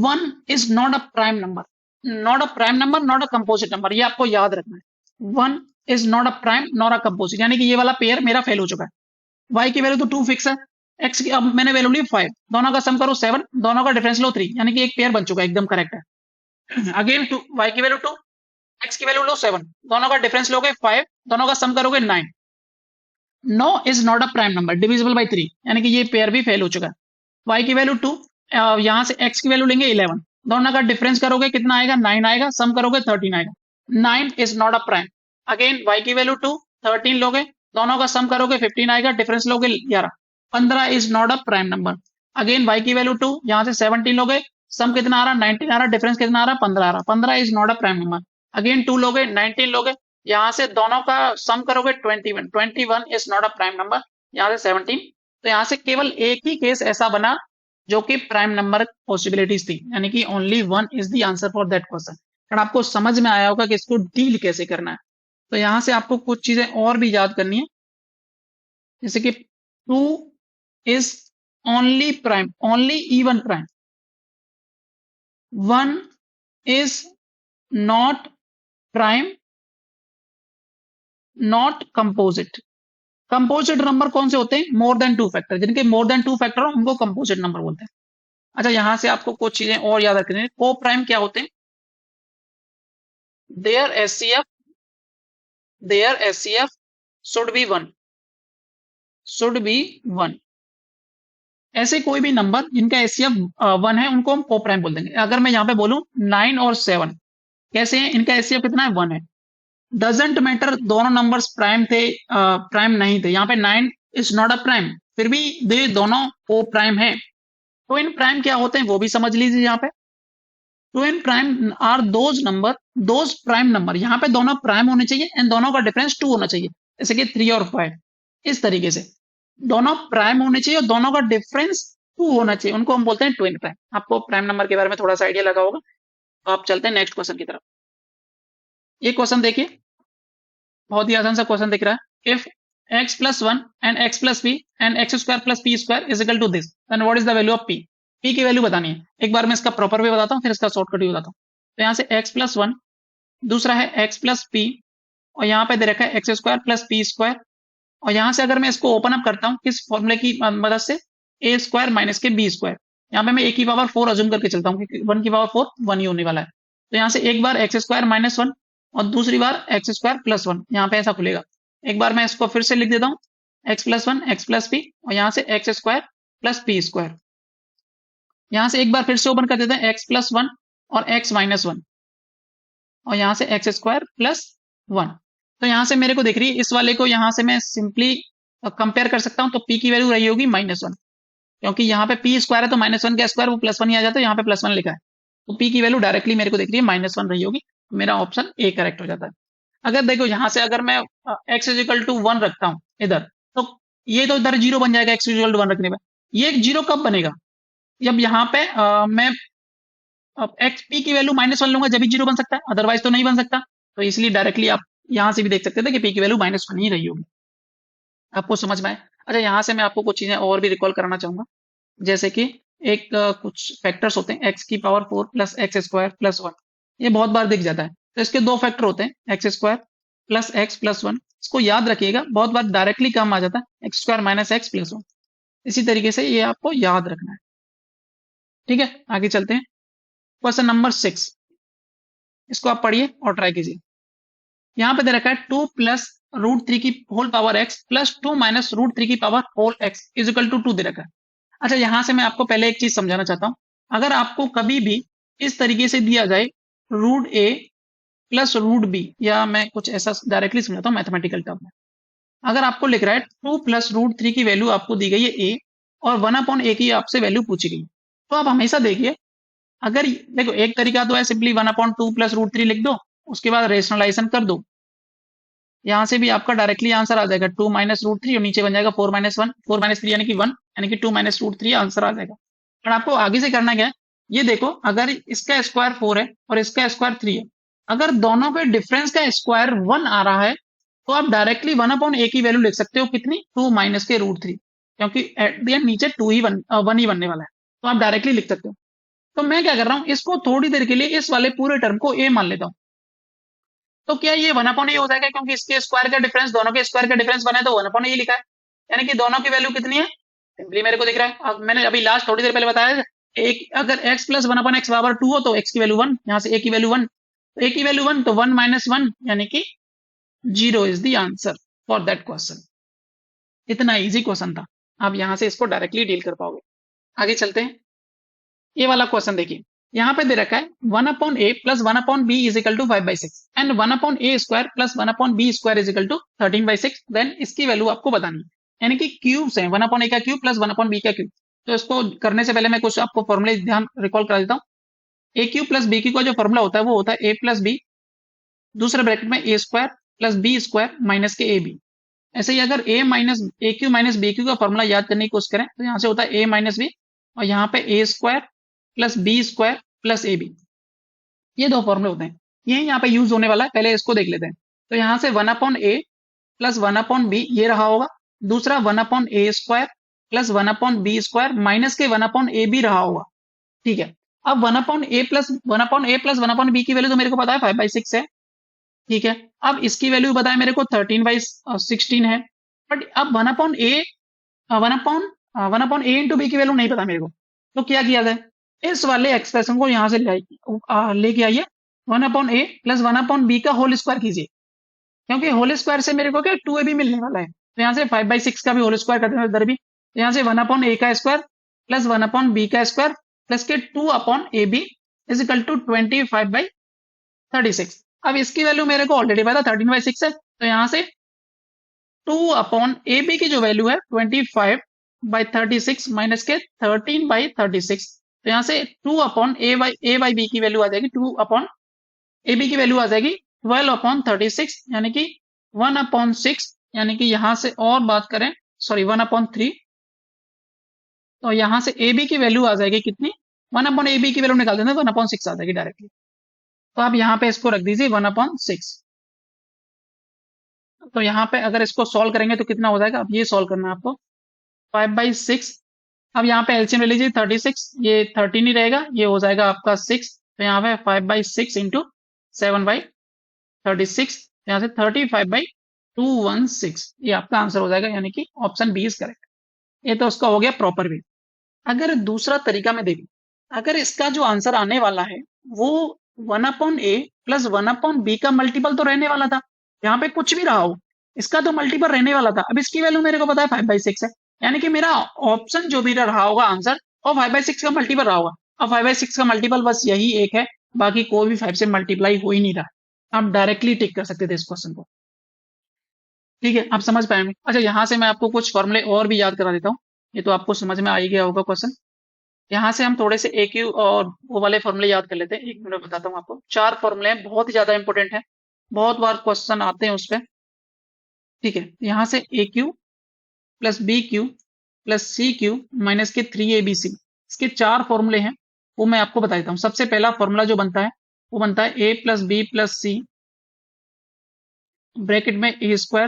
1 is not a prime number, not a prime number, not a composite number, ये आपको याद रखना है। 1 is not a prime not a composite, यानी कि ये वाला पेयर मेरा फेल हो चुका है। y की वैल्यू तो 2 फिक्स है, x की अब मैंने वैल्यू ली 5, दोनों का सम करो 7, दोनों का डिफरेंस लो 3, यानी कि एक पेयर बन चुका है, एकदम करेक्ट है। अगेन 2, y की वैल्यू 2, x की वैल्यू लो 7, दोनों का डिफरेंस लोगे 5, दोनों का सम करोगे 9। No is not a prime number divisible by 3, यानी कि ये पेयर भी फेल हो चुका है। y की वैल्यू 2, यहाँ से x की वैल्यू लेंगे 11, दोनों का डिफरेंस करोगे कितना आएगा 9 आएगा, सम करोगे 13 आएगा। 9 is not a prime. Again y की वैल्यू 2, 13 लोगे, दोनों का सम करोगे 15 आएगा, डिफरेंस लोगे 11, 15 is not a prime number. Again y की वैल्यू 2, यहाँ से 17 लोगे, सम कितना आ रहा 19 आ रहा, डिफरेंस कितना आ रहा 15 आ रहा, 15 is not a prime number. Again 2 लोगे, 19 लोगे, यहाँ से दोनों का सम करोगे 21, 21 is not a prime number, यहाँ से 17। तो यहाँ से केवल एक ही केस ऐसा बना जो कि प्राइम नंबर पॉसिबिलिटीज थी, यानी कि only one is the answer for that question. अगर आपको समझ में आया होगा कि इसको डील कैसे करना है, तो यहाँ से आपको कुछ चीजें और भी याद करनी है, जैसे कि 2 is only prime, only even prime, 1 is not prime, not composite. Composite number कौन से होते हैं, मोर देन 2 फैक्टर, जिनके मोर देन 2 फैक्टर हो उनको कंपोजिट नंबर बोलते हैं। अच्छा, यहां से आपको कुछ चीजें और याद रखनी है। को प्राइम क्या होते हैं, there HCF should be one, should be one. ऐसे कोई भी नंबर जिनका एचसीएफ 1 है उनको हम को प्राइम बोल देंगे। अगर मैं यहाँ पे बोलूं 9 और 7 कैसे हैं, इनका एचसीएफ कितना है, 1 है। डजेंट मैटर दोनों नंबर्स प्राइम थे प्राइम नहीं थे, यहाँ पे 9 इज नॉट अ प्राइम, फिर भी ये दोनों को प्राइम है। तो इन प्राइम क्या होते हैं वो भी समझ लीजिए यहाँ पे। Twin prime are those prime number, यहाँ पे दोनों प्राइम होने चाहिए एंड दोनों का डिफरेंस 2 होना चाहिए, जैसे कि 3 और 5। इस तरीके से दोनों प्राइम होने चाहिए और दोनों का डिफरेंस 2 होना चाहिए, उनको हम बोलते हैं ट्विन प्राइम। आपको प्राइम नंबर के बारे में थोड़ा सा आइडिया लगा होगा। तो आप चलते हैं नेक्स्ट क्वेश्चन की तरफ। ये क्वेश्चन देखिए, बहुत ही आसान सा क्वेश्चन दिख रहा है। If x plus 1 and x plus p and x square plus p square is equal to this, then what is the value of p। p की वैल्यू बतानी है। एक बार मैं इसका प्रॉपर वे बताता हूँ, फिर इसका शॉर्टकट भी बताता हूँ। तो यहाँ से x प्लस 1, दूसरा है x प्लस p, और यहाँ पे दे रखा है x square plus p square. और यहाँ से अगर मैं इसको ओपन अप करता हूँ किस फॉर्मूले की मदद से, a स्क्वायर माइनस के b स्क्वायर। यहाँ पे मैं a की पावर 4 अज्यूम करके चलता हूँ, क्योंकि 1 की पावर 4 1 ही होने वाला है। तो यहाँ से एक बार x स्क्वायर माइनस 1 और दूसरी बार x स्क्वायर प्लस 1, यहाँ पे ऐसा खुलेगा। एक बार मैं इसको फिर से लिख देता हूँ, x plus 1 x plus p और यहाँ से x square plus p square. यहाँ से एक बार फिर से ओपन कर देते हैं, x प्लस 1 और x माइनस 1 और यहाँ से x स्क्वायर प्लस 1। तो यहाँ से मेरे को दिख रही है, इस वाले को यहाँ से मैं सिंपली कंपेयर कर सकता हूँ। तो p की वैल्यू रही होगी -1, क्योंकि यहाँ पे p स्क्वायर है तो -1 का स्क्वायर वो +1 ही आ जाता है, यहाँ पे +1 लिखा है। तो p की वैल्यू डायरेक्टली मेरे को दिख रही है -1 रही होगी। मेरा ऑप्शन ए करेक्ट हो जाता है। अगर देखो यहाँ से अगर मैं x इज इक्वल टू 1 रखता हूँ इधर, तो ये तो इधर 0 बन जाएगा x इज इक्वल टू 1 रखने पे। ये 0 कब बनेगा, जब यहाँ पे मैं एक्स पी की वैल्यू -1 लूंगा, जब भी 0 बन सकता है, अदरवाइज तो नहीं बन सकता। तो इसलिए डायरेक्टली आप यहाँ से भी देख सकते थे कि p की वैल्यू -1 ही रही होगी। आपको समझ में आए। अच्छा, यहाँ से मैं आपको कुछ चीजें और भी रिकॉल कराना चाहूंगा, जैसे कि एक कुछ फैक्टर्स होते हैं, x की power 4 plus x square plus 1। ये बहुत बार दिख जाता है। तो इसके दो फैक्टर होते हैं, x square plus x plus 1। इसको याद रखिएगा, बहुत बार डायरेक्टली काम आ जाता है, x square minus x plus 1। इसी तरीके से ये आपको याद रखना है। ठीक है, आगे चलते हैं। क्वेश्चन नंबर 6, इसको आप पढ़िए और ट्राई कीजिए। यहाँ पे दे रखा है 2 प्लस √3 की whole power x plus 2 minus √3 की power whole x is equal to 2 दे रखा है। अच्छा, यहाँ से मैं आपको पहले एक चीज समझाना चाहता हूँ। अगर आपको कभी भी इस तरीके से दिया जाए √a प्लस √b, या मैं कुछ ऐसा डायरेक्टली समझाता हूँ मैथमेटिकल टर्म में। अगर आपको लिख रहा है 2 प्लस √3 की वैल्यू आपको दी गई है a और 1/a की आपसे वैल्यू पूछी गई, तो आप हमेशा देखिए, अगर देखो एक तरीका तो है सिंपली 1/2 प्लस √3 लिख दो, उसके बाद रेशनलाइजेशन कर दो, यहाँ से भी आपका डायरेक्टली आंसर आ जाएगा 2 माइनस √3 और नीचे बन जाएगा 4 माइनस 1, 4 माइनस 3 यानी कि 1, यानी कि 2 माइनस √3 आंसर आ जाएगा। पर आपको आगे से करना क्या है, ये देखो, अगर इसका स्क्वायर 4 है और इसका स्क्वायर 3 है, अगर दोनों के डिफरेंस का स्क्वायर 1 आ रहा है, तो आप डायरेक्टली 1/a की वैल्यू लिख सकते हो, कितनी, 2 माइनस के √3, क्योंकि एट द एंड नीचे 1 ही बनने वाला है, तो आप डायरेक्टली लिख सकते हो। तो मैं क्या कर रहा हूँ, इसको थोड़ी देर के लिए इस वाले पूरे टर्म को a मान लेता हूँ। तो क्या ये 1/a हो जाएगा, क्योंकि इसके स्क्वायर का डिफरेंस, दोनों के स्क्वायर का डिफरेंस बना है तो 1/a लिखा है, यानी कि दोनों की वैल्यू कितनी है, सिंपली मेरे को दिख रहा है। अब मैंने अभी लास्ट थोड़ी देर पहले बताया, एक अगर x प्लस 1/x बराबर 2 हो तो x की वैल्यू 1, यहाँ से a की वैल्यू 1, तो a की वैल्यू 1 तो 1 माइनस 1 यानी कि 0 is the answer for that question. इतना इजी क्वेश्चन था, आप यहाँ से इसको डायरेक्टली डील कर पाओगे। आगे चलते हैं। ये वाला क्वेश्चन देखिए, यहाँ पे दे रखा है 1/a plus 1/b is equal to 5/6 and 1/a square plus 1/b square is equal to 13/6। Then इसकी वैल्यू आपको बतानी है, यानी कि क्यूब्स हैं, 1/a का क्यूब प्लस 1/b का क्यूब। तो इसको करने से पहले मैं कुछ आपको फॉर्मूले ध्यान रिकॉल करा देता हूँ। A cube plus b cube का जो फॉर्मूला होता है वो होता है a प्लस बी, दूसरे ब्रैकेट में a square plus b square minus के ab। ऐसे ही अगर a minus a cube minus b cube का फॉर्मूला याद करने की कोशिश करें, तो यहाँ से होता है a माइनस बी और यहाँ पे a square plus b square plus a b. ये दो फॉर्मूले होते हैं, ये यहाँ पे यूज होने वाला है, पहले इसको देख लेते हैं। तो यहाँ से 1/a प्लस 1/b ये रहा होगा, दूसरा 1/a square plus 1/b square minus के 1/a रहा होगा। ठीक है, अब 1/a प्लस 1/b की वैल्यू तो मेरे को पता है 5/6 है। ठीक है, अब इसकी वैल्यू बताया मेरे को 13/16 है, बट अब 1/a इंटू बी की वैल्यू नहीं पता मेरे को। तो क्या किया जाए, इस वाले एक्सप्रेशन को यहाँ से लेके आइए, 1/a प्लस 1/b का होल स्क्वायर कीजिए, क्योंकि होल स्क्वायर से मेरे को क्या 2ab मिलने वाला है। तो यहाँ से 5/6 का भी होल स्क्वायर करते हैं इधर भी, तो यहाँ से 1/a का स्क्वायर प्लस 1/b का स्क्वायर प्लस के 2/ab इज इक्वल टू 25/36। अब इसकी वैल्यू मेरे को ऑलरेडी पता 13/6 है, तो यहाँ से 2/ab की जो वैल्यू है 25/36 माइनस के 13/36, तो यहाँ से 2/a/b की वैल्यू आ जाएगी, 2/ab की वैल्यू आ जाएगी 12/36, यानी कि 1/6, यानी कि यहाँ से और बात करें, सॉरी 1/3, तो यहाँ से ab की वैल्यू आ जाएगी कितनी, 1/ab की वैल्यू निकाल देना 1/6 आ जाएगी डायरेक्टली। तो आप यहाँ पे इसको रख दीजिए 1/6। तो यहाँ पे अगर इसको सॉल्व करेंगे तो कितना हो जाएगा, अब ये सॉल्व करना है आपको, 5/6। अब यहाँ पे एलसीएम ले लीजिए 36, ये 13 ही रहेगा, ये हो जाएगा आपका 6, तो यहाँ पे 5/6 इंटू 7/36, यहाँ से 35/216, ये आपका आंसर हो जाएगा, यानी कि ऑप्शन बी इज करेक्ट। ये तो उसका हो गया प्रॉपर वे। अगर दूसरा तरीका में देखें, अगर इसका जो आंसर आने वाला है वो 1/a प्लस 1/b का मल्टीपल तो रहने वाला था, यहाँ पे कुछ भी रहा हो इसका तो मल्टीपल रहने वाला था। अब इसकी वैल्यू मेरे को पता है 5/6 है, यानी कि मेरा ऑप्शन जो भी रहा होगा आंसर और 5/6 का मल्टीपल रहा होगा। अब 5/6 का मल्टीपल बस यही एक है, बाकी कोई भी 5 से मल्टीप्लाई हो ही नहीं रहा। आप डायरेक्टली टिक कर सकते थे इस क्वेश्चन को। ठीक है, आप समझ पाएंगे। अच्छा, यहाँ से मैं आपको कुछ फॉर्मूले और भी याद करा देता हूँ, ये तो आपको समझ में आ ही गया होगा क्वेश्चन। यहाँ से हम थोड़े से AQ और वो वाले फॉर्मूले याद कर लेते हैं। एक मिनट बताता हूँ आपको। 4 फॉर्मूले हैं, बहुत ही ज्यादा इंपॉर्टेंट है, बहुत बार क्वेश्चन आते हैं उस पर। ठीक है, यहाँ से AQ plus BQ plus CQ minus के 3ABC, इसके 4 फॉर्मूले हैं, वो मैं आपको बता देता हूँ। सबसे पहला फॉर्मूला जो बनता है वो बनता है A plus B plus C bracket में A square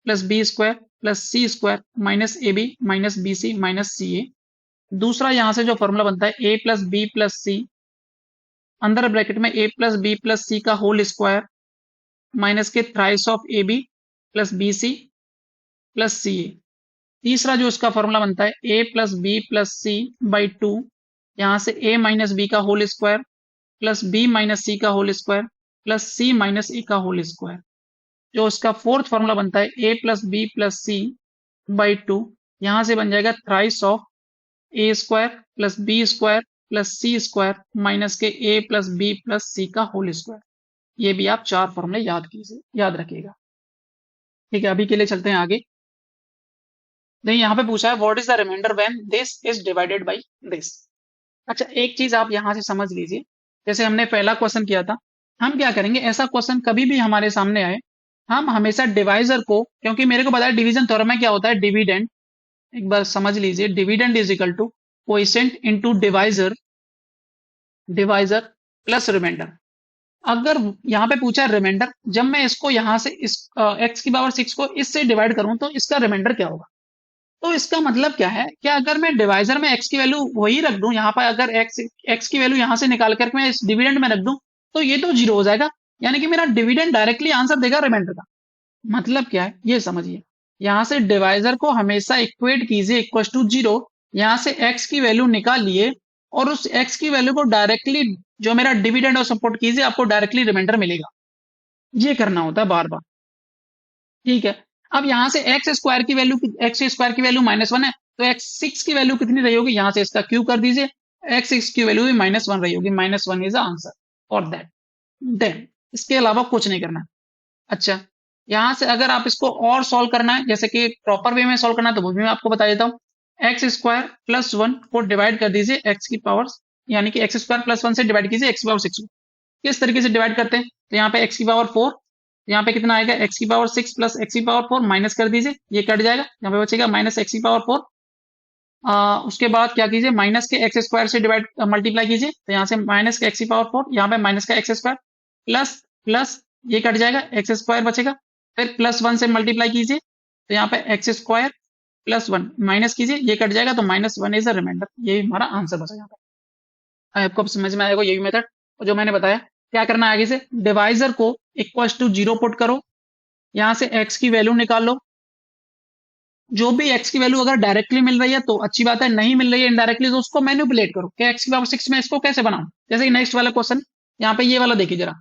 plus B square plus C square minus AB minus BC minus CA। दूसरा यहाँ से जो फॉर्मूला बनता है A plus B plus C अंदर ब्रैकेट में A plus B plus C का होल स्क्वायर माइनस के thrice of AB plus BC plus CA। तीसरा जो इसका फॉर्मूला बनता है A plus B plus C by 2, यहाँ से A माइनस B का whole square plus B minus C का whole square plus C minus A का होल स्क्वायर। जो उसका फोर्थ फॉर्मूला बनता है A plus B plus C by 2, यहाँ से बन जाएगा thrice of A square plus B square plus C square minus के A plus B plus C का होल स्क्वायर। ये भी आप 4 फॉर्मूले याद रखिएगा। ठीक है, अभी के लिए चलते हैं आगे। नहीं, यहाँ पे पूछा है what is the remainder when this is divided by this. अच्छा, एक चीज आप यहाँ से समझ लीजिए, जैसे हमने पहला क्वेश्चन किया था, हम क्या करेंगे, ऐसा क्वेश्चन कभी भी हमारे सामने आए, हम हमेशा डिवाइजर को, क्योंकि मेरे को पता है डिवीजन थ्योरम में क्या होता है, डिविडेंड, एक बार समझ लीजिए, dividend is equal to coefficient into divisor plus remainder. अगर यहाँ पे पूछा है रिमाइंडर, जब मैं इसको यहाँ से इस x की पावर 6 को इससे डिवाइड करूं तो इसका रिमाइंडर क्या होगा। तो इसका मतलब क्या है, क्या अगर मैं डिवाइजर में x की वैल्यू वही रख दूं, यहाँ पर अगर x की वैल्यू यहाँ से निकाल करके मैं इस डिविडेंड में रख दूं तो ये तो 0 हो जाएगा, यानी कि मेरा डिविडेंड डायरेक्टली आंसर देगा रिमाइंडर का। मतलब क्या है ये समझिए, यहाँ से डिवाइजर को हमेशा इक्वेट कीजिए इक्वल टू 0, यहाँ से x की वैल्यू निकालिए और उस x की वैल्यू को डायरेक्टली जो मेरा डिविडेंड और सपोर्ट कीजिए, आपको डायरेक्टली रिमाइंडर मिलेगा। ये करना होता है बार बार। ठीक है, अब यहाँ से x स्क्वायर की वैल्यू -1 है, तो x6 की वैल्यू कितनी रही होगी, यहाँ से इसका क्यूब कर दीजिए, x6 की वैल्यू भी -1 रही होगी, -1 is the answer for that. Then इसके अलावा कुछ नहीं करना। अच्छा, यहाँ से अगर आप इसको और सॉल्व करना है, जैसे कि प्रॉपर वे में सॉल्व करना है, तो वो भी मैं आपको बता देता हूँ। एक्स स्क्वायर प्लस 1 को डिवाइड कर दीजिए x की पावर, यानी कि x स्क्वायर प्लस 1 से डिवाइड कीजिए x की पावर 6 को। किस तरीके से डिवाइड करते हैं, तो यहाँ पे x की पावर 4, यहाँ पे कितना आएगा, x की पावर 6 प्लस x की पावर 4 माइनस कर दीजिए, ये कट जाएगा, यहाँ पे बचेगा माइनस x की पावर 4। उसके बाद क्या कीजिए, माइनस के एक्स स्क्वायर से डिवाइड मल्टीप्लाई कीजिए, तो यहाँ से माइनस के एक्स की पावर 4, यहाँ पे माइनस का एक्स स्क्वायर प्लस प्लस ये कट जाएगा, एक्स स्क्वायर बचेगा, फिर प्लस 1 से मल्टीप्लाई कीजिए, तो यहाँ पे एक्स स्क्वायर प्लस 1 माइनस कीजिए, ये कट जाएगा, तो -1 इज द रिमाइंडर। ये हमारा आंसर बचा यहाँ पे। आपको समझ में आएगा ये भी मेथड, और जो मैंने बताया क्या करना है, आगे से डिवाइजर को इक्वल टू 0 पुट करो, यहाँ से x की वैल्यू निकाल लो, जो भी x की वैल्यू अगर डायरेक्टली मिल रही है तो अच्छी बात है, नहीं मिल रही है इनडायरेक्टली तो उसको मैनिपुलेट करो कि x की पावर 6 में इसको कैसे बनाऊं। जैसे नेक्स्ट वाला क्वेश्चन, यहाँ पे ये वाला देखिए जरा,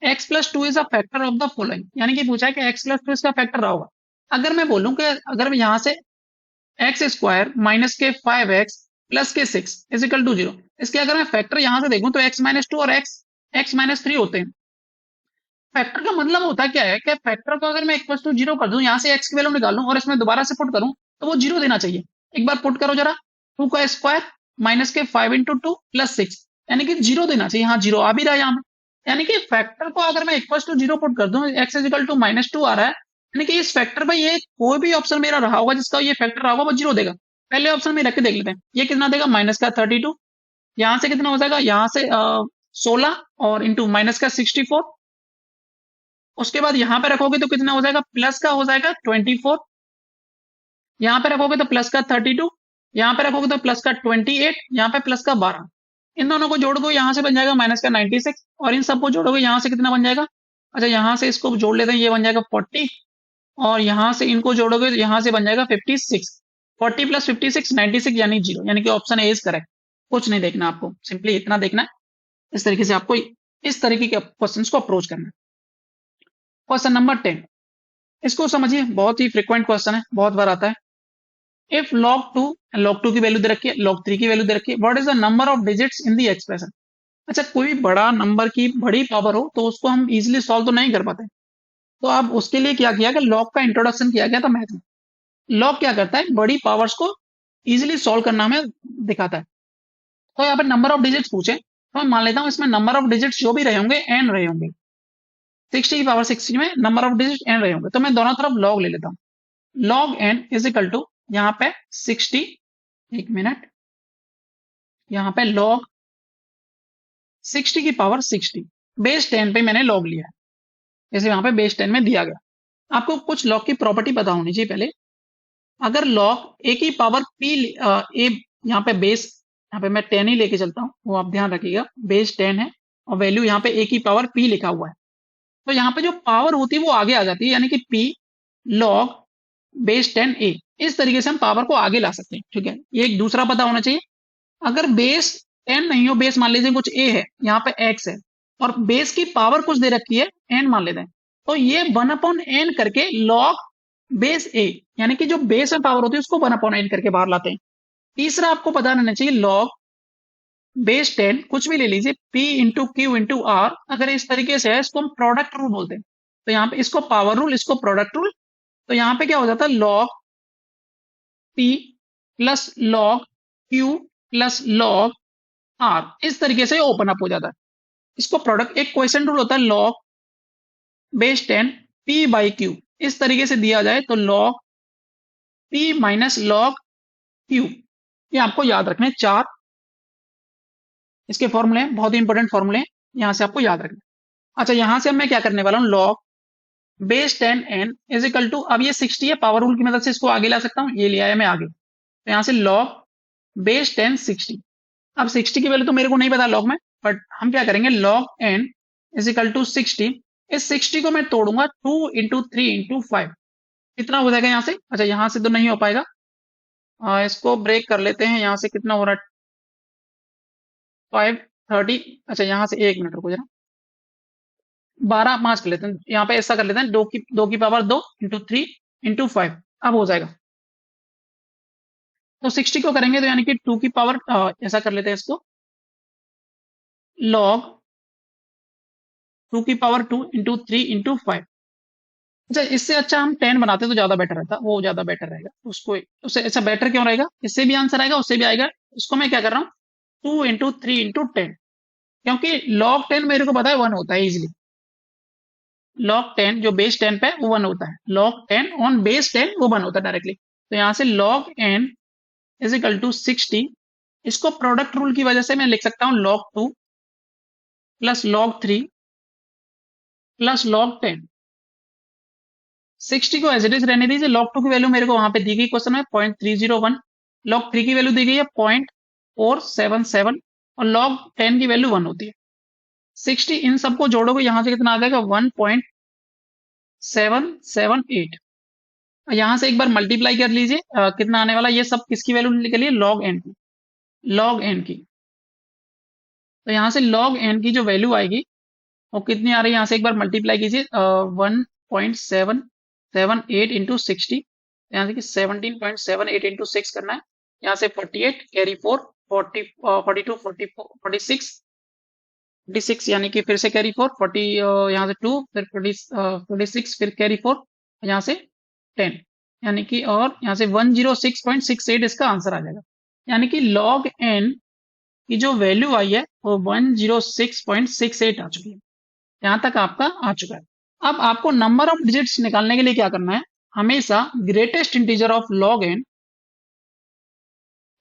x plus 2 is a factor of the following, यानी कि पूछा है कि x प्लस 2 इसका फैक्टर रहा होगा। अगर मैं बोलूं कि अगर मैं यहाँ से एक्स स्क्वायर माइनस के 5x प्लस के 6 इज इक्वल टू 0। इसके अगर मैं फैक्टर यहां से देखूं तो x-2 और x-3 होते हैं। फैक्टर का मतलब होता क्या है कि फैक्टर को अगर मैं इक्वल टू 0 कर दूं, यहां से x की वैल्यू निकालूं और इसमें दोबारा से पुट करूं तो वो 0 देना चाहिए। एक बार पुट करो जरा, 2 का स्क्वायर माइनस के 5 इंटू 2 प्लस 6, यानी कि 0 देना चाहिए। हाँ 0 आ भी रहा है यहाँ पे, यानी कि फैक्टर को अगर मैं इक्वल टू 0 पुट कर दूं, x इज इक्वल टू -2 आ रहा है, यानी कि इस फैक्टर पर ये कोई भी ऑप्शन मेरा रहा होगा जिसका ये फैक्टर रहा होगा वो 0 देगा। पहले ऑप्शन में रख के देख लेते हैं, ये कितना देगा, माइनस का 32, यहाँ से कितना हो जाएगा, यहाँ से 16 और इंटू माइनस का 64, उसके बाद यहां पे रखोगे तो कितना हो जाएगा, प्लस का हो जाएगा 24, यहां पे रखोगे तो प्लस का 32, यहां पे रखोगे तो प्लस का 28, यहां पे प्लस का 12। इन दोनों को जोड़ोगे यहां से बन जाएगा माइनस का 96, और इन सबको जोड़ोगे यहां से कितना बन जाएगा, अच्छा यहां से इसको जोड़ लेते हैं, ये बन जाएगा 40, और यहां से इनको जोड़ोगे तो यहां से बन जाएगा 56। 40 प्लस 56 96 यानी 0, यानी कि ऑप्शन ए इज करेक्ट। कुछ नहीं देखना आपको, सिंपली इतना देखना है। इस तरीके से आपको इस तरीके के क्वेश्चंस को अप्रोच करना है। क्वेश्चन नंबर 10, इसको समझिए, बहुत ही फ्रिक्वेंट क्वेश्चन है, बहुत बार आता है। इफ log 2 की वैल्यू दे रखी है, log 3 की वैल्यू दे रखी है, what is the number of digits in the expression. अच्छा, कोई बड़ा नंबर की बड़ी पावर हो तो उसको हम इजीली सॉल्व तो नहीं कर पाते, तो अब उसके लिए क्या किया कि log का इंट्रोडक्शन किया गया था मैथ में। log क्या करता है, बड़ी पावर्स को इजीली सॉल्व करना हमें दिखाता है। तो यहाँ पर नंबर ऑफ डिजिट्स पूछे तो मैं मान लेता हूँ इसमें नंबर ऑफ डिजिट्स जो भी रहे होंगे n रहे होंगे, 60 की पावर 60 में नंबर ऑफ डिजिट n रहे होंगे, तो मैं दोनों तरफ log ले लेता हूँ। log n is equal to यहाँ पे 60, एक मिनट, यहाँ पे log 60 की पावर 60 बेस 10 पे मैंने log लिया है, जैसे यहाँ पे बेस 10 में दिया गया। आपको कुछ log की प्रॉपर्टी पता होनी चाहिए पहले। अगर log a की पावर p a, यहाँ पे बेस, यहाँ पे मैं 10 ही लेके चलता हूँ, वो आप ध्यान रखिएगा, बेस 10 है और वैल्यू यहाँ पे a की पावर p लिखा हुआ है, तो यहाँ पे जो पावर होती है वो आगे आ जाती है, यानी कि p log बेस 10 a। इस तरीके से हम पावर को आगे ला सकते हैं, ठीक है। ये एक दूसरा पता होना चाहिए, अगर बेस 10 नहीं हो, बेस मान लीजिए कुछ a है, यहाँ पे x है, और बेस की पावर कुछ दे रखी है n मान लेते हैं, तो ये 1/n करके log बेस a, यानी कि जो बेस में पावर होती है उसको 1/n करके बाहर लाते हैं। तीसरा आपको पता रहना चाहिए, log बेस 10 कुछ भी ले लीजिए, p into q into r, अगर इस तरीके से है इसको हम प्रोडक्ट रूल बोलते हैं, तो यहाँ पे इसको पावर रूल, इसको प्रोडक्ट रूल, तो यहाँ पे क्या हो जाता है, log p plus log q plus log r, इस तरीके से ओपन अप हो जाता है। इसको प्रोडक्ट, एक क्वेश्चन रूल होता है log base 10 p by q, इस तरीके से दिया जाए तो log p minus log q, ये आपको याद रखना है। चार इसके फॉर्मूले हैं, बहुत ही इंपॉर्टेंट फॉर्मूले हैं, यहां से आपको याद रखना है। अच्छा, यहां से अब मैं क्या करने वाला हूँ, log base 10 n is equal to, अब ये 60 है, पावर रूल की मदद से इसको आगे ला सकता हूँ, ये ले आया मैं आगे, तो यहां से log बेस 10 60। अब 60 की वैल्यू तो मेरे को नहीं पता log में, बट हम क्या करेंगे, log n is equal to 60, इस 60 को मैं तोड़ूंगा 2 इंटू 3 इंटू 5, कितना हो जाएगा यहाँ से, अच्छा यहाँ से तो नहीं हो पाएगा, इसको ब्रेक कर लेते हैं, यहाँ से कितना हो रहा है, 530, अच्छा यहाँ से एक मिनट रुको जरा, 12 5 कर लेते हैं, यहाँ पे ऐसा कर लेते हैं, दो की पावर 2 इंटू 3 इंटू 5, अब हो जाएगा। तो 60 को करेंगे तो यानी कि 2 की पावर, ऐसा कर लेते हैं इसको, log 2 की पावर 2 इंटू 3 इंटू 5। अच्छा, इससे अच्छा हम 10 बनाते तो ज्यादा बेटर रहता, वो ज्यादा बेटर रहेगा, उसको उससे ऐसा बेटर क्यों रहेगा, इससे भी आंसर आएगा उससे भी आएगा। इसको मैं क्या कर रहा हूँ, 2 इंटू 3 इंटू 10, क्योंकि log 10 मेरे को पता है 1 होता है इजिली, log 10 जो बेस 10 पे है वो 1 होता है, log 10 ऑन बेस 10 वो 1 होता है डायरेक्टली, तो यहाँ से log n is equal to 60, इसको प्रोडक्ट रूल की वजह से मैं लिख सकता हूँ log 2 plus log 3 plus log 10। 60 को एज इट इज रहने दीजिए, log 2 की वैल्यू मेरे को वहां पे दी गई क्वेश्चन में 0.301, log 3 की वैल्यू दी गई है 0.477, और log 10 की वैल्यू 1 होती है। 60 इन सबको जोड़ोगे यहाँ से कितना आ जाएगा, 1.778, यहाँ से एक बार मल्टीप्लाई कर लीजिए, कितना आने वाला, ये सब किसकी वैल्यू निकलिए, log n की, log n की, तो यहाँ से log n की जो वैल्यू आएगी वो कितनी आ रही है, यहाँ से एक बार मल्टीप्लाई कीजिए, 1.778 इंटू 60, यहाँ से कि 17.78 इंटू 6 करना है, यहाँ से 48 कैरी 4 40 42 44 46 46 यानी कि फिर से कैरी 4 40 यहाँ से 2 फिर 46 फिर कैरी 4 यहाँ से 10 यानी कि और यहाँ से 106.68 इसका आंसर आ जाएगा। यानी कि log n की जो वैल्यू आई है वो 106.68 आ चुकी है। यहाँ तक आपका आ चुका है। अब आपको नंबर ऑफ डिजिट्स निकालने के लिए क्या करना है, हमेशा greatest integer of log n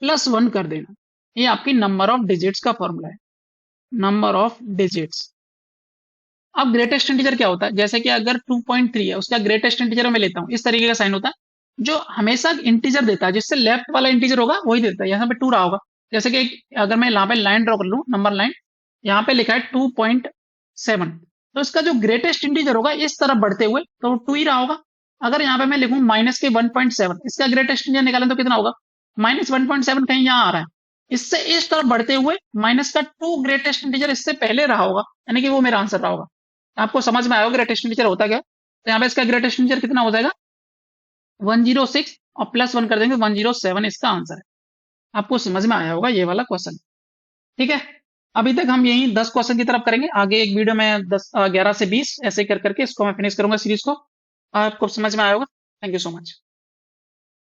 +1 कर देना। ये आपकी नंबर ऑफ डिजिट्स का फॉर्मूला है, नंबर ऑफ डिजिट्स। अब ग्रेटेस्ट इंटीजर क्या होता है, जैसे कि अगर 2.3 है उसका ग्रेटेस्ट इंटीजर मैं लेता हूँ, इस तरीके का साइन होता है जो हमेशा इंटीजर देता है, जिससे लेफ्ट वाला इंटीजर होगा वही देता है। यहाँ पे 2 रहा होगा, जैसे कि अगर मैं यहाँ पे लाइन ड्रॉ कर लूँ, नंबर लाइन, यहाँ पे लिखा है 2.7, तो इसका जो ग्रेटेस्ट इंटीजर होगा इस तरफ बढ़ते हुए तो 2 ही रहा होगा। अगर यहाँ पे मैं लिखूँ माइनस के 1.7, इसका ग्रेटेस्ट इंटीजर निकालें तो कितना होगा, -1.7 कहीं यहाँ आ रहा है, इससे इस तरफ बढ़ते हुए माइनस का 2 ग्रेटेस्ट इंटीजर इससे पहले रहा होगा, यानी कि वो मेरा आंसर रहा होगा। आपको समझ में आया होगा ग्रेटेस्ट इंटीजर होता क्या है। तो यहाँ पे इसका ग्रेटेस्ट इंटीजर कितना हो जाएगा, 106 और +1 कर देंगे 107 इसका आंसर है। आपको समझ में आया होगा ये वाला क्वेश्चन। ठीक है, अभी तक हम यही 10 क्वेश्चन की तरफ करेंगे, आगे एक वीडियो में 11 से 20 ऐसे कर करके इसको मैं फिनिश करूंगा सीरीज को। आपको समझ में आया होगा। Thank you so much.